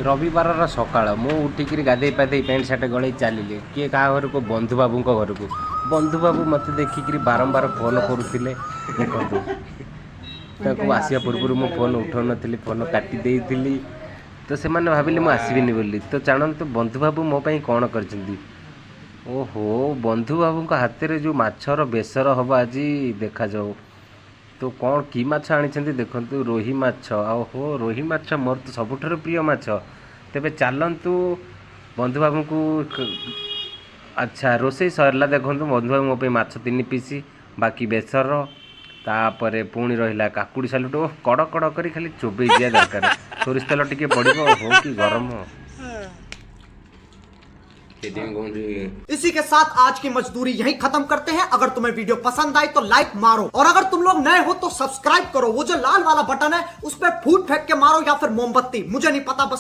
रविवार सकाळ मु उठिक गाधे पाधे पैंट सार्ट गले चलिए किए क्या घर को बंधु बाबू घर को बंधु बाबू मत देखिक बारंबार फोन करुले देखो आसिया पूर्व मु फोन उठाऊ नी फोन काटी तो से भाविले मुझे आसबिनी बोली तो जानतु बंधु बाबू मो कौन कर ओहो बंधु बाबू हाथ में जो माछर बेसर हम आज देखा जाऊ तो कौन कि माछ आनी देखु रोही माछ ओहो रोही माछ मोर तो सबुठार प्रिय माछ तेबे चलतु बंधु बाबू को अच्छा रोसे सरला देखु बंधु बाबू मो माछ 3 पीस बाकी बेसर तापर पुणी रहा काकुड़ी सालुट कड़ कड़ कर खाली चोबई दिया दरकार सोरिष तेल टिके पड़ो हो कि गरम इसी के साथ आज की मजदूरी यहीं खत्म करते हैं। अगर तुम्हें वीडियो पसंद आई तो लाइक मारो और अगर तुम लोग नए हो तो सब्सक्राइब करो। वो जो लाल वाला बटन है उस पर फूट फेंक के मारो या फिर मोमबत्ती, मुझे नहीं पता, बस